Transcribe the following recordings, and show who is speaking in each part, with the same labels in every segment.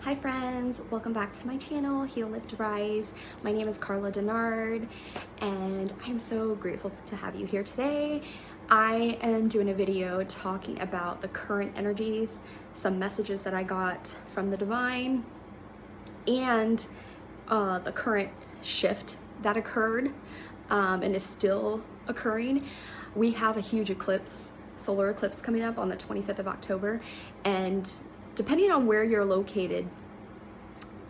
Speaker 1: Hi friends, welcome back to my channel, Heal, Lift, Rise. My name is Carla Denard and I'm so grateful to have you here today. I am doing a video talking about the current energies, some messages that I got from the divine, and the current shift that occurred and is still occurring. We have a huge eclipse, solar eclipse coming up on the 25th of October, and depending on where you're located,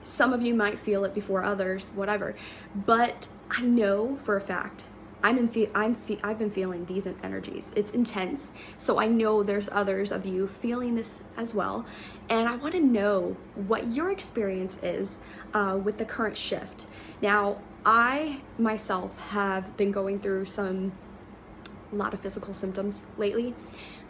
Speaker 1: some of you might feel it before others, whatever. But I know for a fact, I've been feeling these energies. It's intense. So I know there's others of you feeling this as well. And I want to know what your experience is with the current shift. Now, I myself have been going through a lot of physical symptoms lately,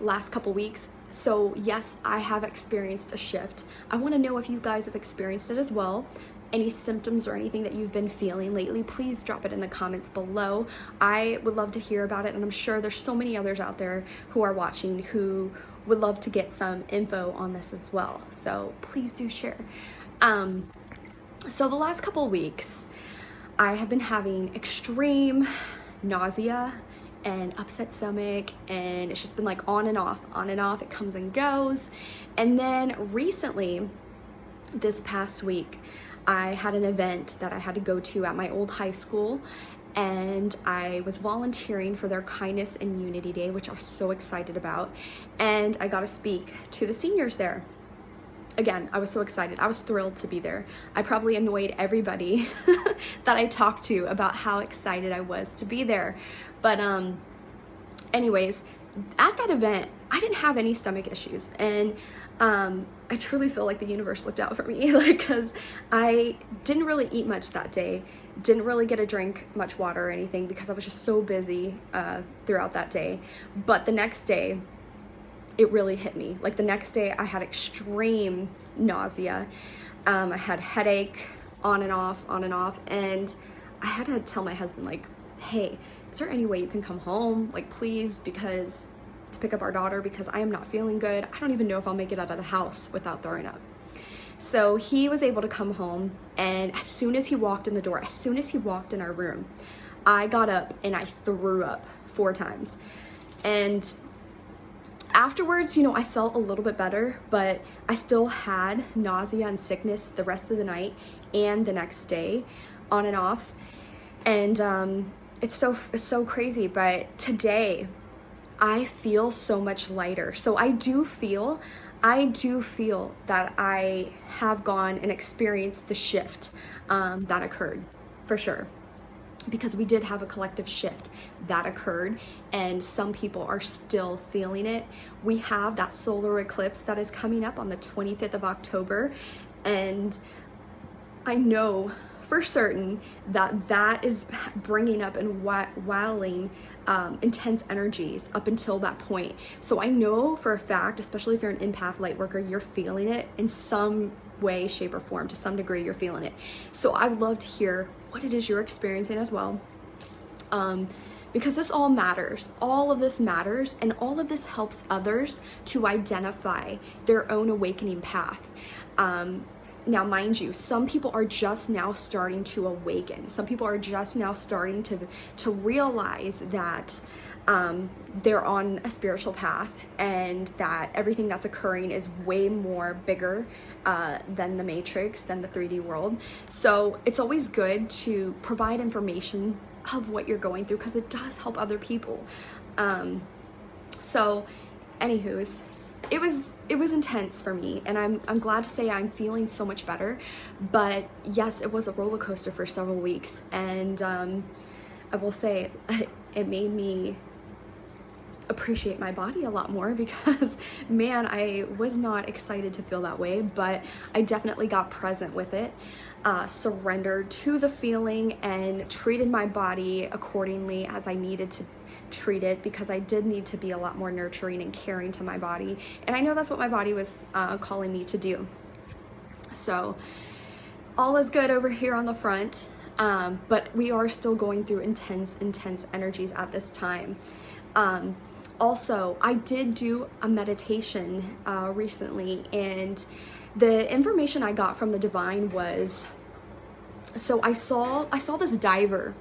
Speaker 1: last couple weeks. So yes, I have experienced a shift. I want to know if you guys have experienced it as well. Any symptoms or anything that you've been feeling lately, please drop it in the comments below. I would love to hear about it, and I'm sure there's so many others out there who are watching who would love to get some info on this as well. So please do share. So the last couple weeks, I have been having extreme nausea and upset stomach, and it's just been like on and off. It comes and goes. And then recently, this past week, I had an event that I had to go to at my old high school, and I was volunteering for their Kindness and Unity Day, which I was so excited about. And I got to speak to the seniors there. Again, I was so excited. I was thrilled to be there. I probably annoyed everybody that I talked to about how excited I was to be there. But anyways, at that event, I didn't have any stomach issues. And I truly feel like the universe looked out for me, because I didn't really eat much that day. Didn't really get to drink much water or anything because I was just so busy throughout that day. But the next day, it really hit me. Like the next day I had extreme nausea. I had headache on and off. And I had to tell my husband, like, hey, is there any way you can come home? Like, please, to pick up our daughter, because I am not feeling good. I don't even know if I'll make it out of the house without throwing up. So he was able to come home, and as soon as he walked in the door, as soon as he walked in our room, I got up and I threw up 4 times. And afterwards, I felt a little bit better, but I still had nausea and sickness the rest of the night and the next day, on and off. And it's so crazy. But today, I feel so much lighter. So I do feel that I have gone and experienced the shift that occurred, for sure. Because we did have a collective shift that occurred, and some people are still feeling it. We have that solar eclipse that is coming up on the 25th of October, and I know for certain that is bringing up and wowing intense energies up until that point. So I know for a fact, especially if you're an empath light worker, you're feeling it in some way, shape, or form. To some degree, you're feeling it. So I would love to hear what it is you're experiencing as well, because this all matters. All of this matters, and all of this helps others to identify their own awakening path. Now, mind you, some people are just now starting to awaken. Some people are just now starting to realize that they're on a spiritual path, and that everything that's occurring is way more bigger than the Matrix, than the 3D world. So it's always good to provide information of what you're going through, because it does help other people. So anywho's, it was intense for me, and I'm glad to say I'm feeling so much better. But yes, it was a roller coaster for several weeks, and I will say it made me appreciate my body a lot more, because man, I was not excited to feel that way, but I definitely got present with it, surrendered to the feeling, and treated my body accordingly as I needed to treat it, because I did need to be a lot more nurturing and caring to my body, and I know that's what my body was calling me to do. So all is good over here on the front, but we are still going through intense energies at this time. Also, I did do a meditation recently, and the information I got from the divine was, so I saw this diver.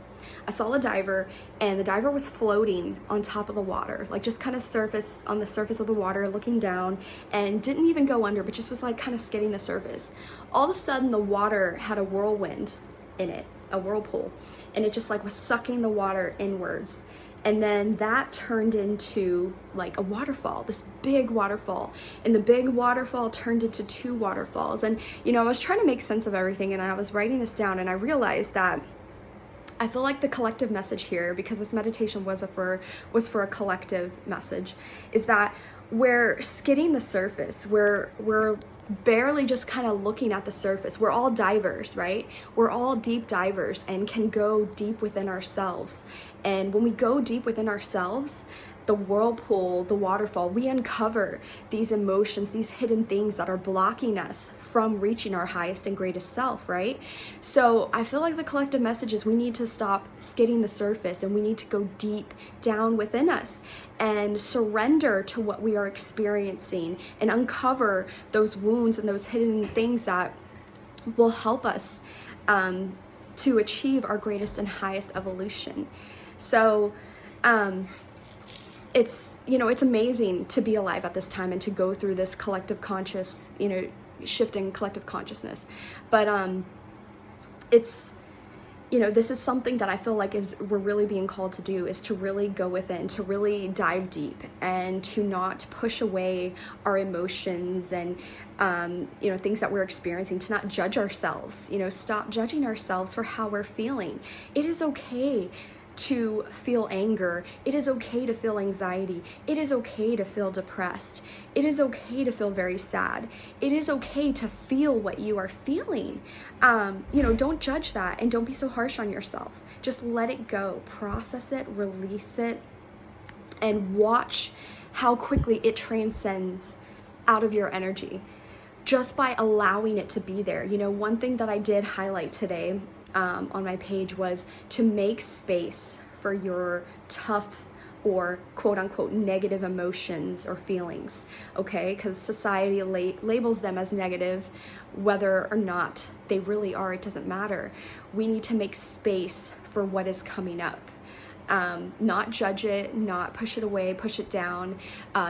Speaker 1: I saw a diver, and the diver was floating on top of the water, like just kind of on the surface of the water, looking down, and didn't even go under, but just was like kind of skidding the surface. All of a sudden, the water had a whirlwind in it, a whirlpool, and it just like was sucking the water inwards. And then that turned into like a waterfall, this big waterfall. And the big waterfall turned into two waterfalls. And, you know, I was trying to make sense of everything, and I was writing this down, and I realized that I feel like the collective message here, because this meditation was for a collective message, is that we're skidding the surface. We're barely just kind of looking at the surface. We're all divers, right? We're all deep divers and can go deep within ourselves. And when we go deep within ourselves, the whirlpool, the waterfall, we uncover these emotions, these hidden things that are blocking us from reaching our highest and greatest self, right? So I feel like the collective message is we need to stop skidding the surface, and we need to go deep down within us and surrender to what we are experiencing and uncover those wounds and those hidden things that will help us to achieve our greatest and highest evolution. So, it's, you know, it's amazing to be alive at this time and to go through this collective conscious, you know, shifting collective consciousness. But it's, you know, this is something that I feel like we're really being called to do, is to really go within, to really dive deep, and to not push away our emotions and, you know, things that we're experiencing, to not judge ourselves, you know, stop judging ourselves for how we're feeling. It is okay to feel anger. It is okay to feel anxiety. It is okay to feel depressed. It is okay to feel very sad. It is okay to feel what you are feeling. You know, don't judge that, and don't be so harsh on yourself. Just let it go, process it, release it, and watch how quickly it transcends out of your energy just by allowing it to be there. You know, one thing that I did highlight today on my page was to make space for your tough or quote unquote negative emotions or feelings, okay? Because society labels them as negative, whether or not they really are, it doesn't matter. We need to make space for what is coming up. Not judge it, not push it away, push it down,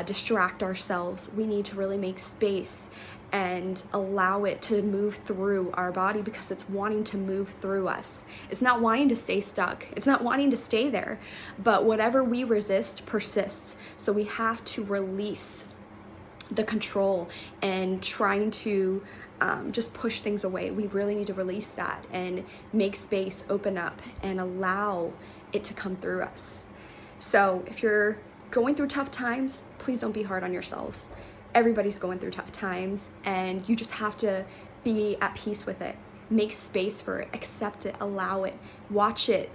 Speaker 1: distract ourselves. We need to really make space and allow it to move through our body, because it's wanting to move through us. It's not wanting to stay stuck. It's not wanting to stay there. But whatever we resist persists. So we have to release the control and trying to just push things away. We really need to release that and make space, open up, and allow it to come through us. So if you're going through tough times, please don't be hard on yourselves. Everybody's going through tough times, and you just have to be at peace with it. Make space for it, accept it, allow it, watch it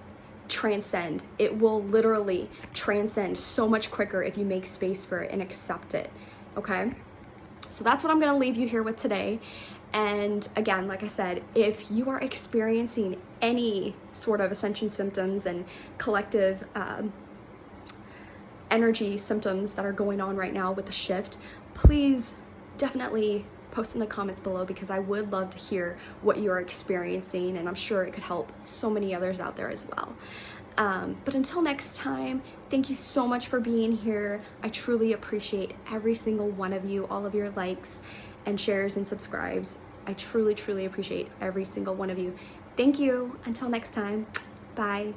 Speaker 1: transcend. It will literally transcend so much quicker if you make space for it and accept it, okay? So that's what I'm gonna leave you here with today. And again, like I said, if you are experiencing any sort of ascension symptoms and collective energy symptoms that are going on right now with the shift, please definitely post in the comments below, because I would love to hear what you're experiencing, and I'm sure it could help so many others out there as well. But until next time, thank you so much for being here. I truly appreciate every single one of you, all of your likes and shares and subscribes. I truly, truly appreciate every single one of you. Thank you. Until next time, bye.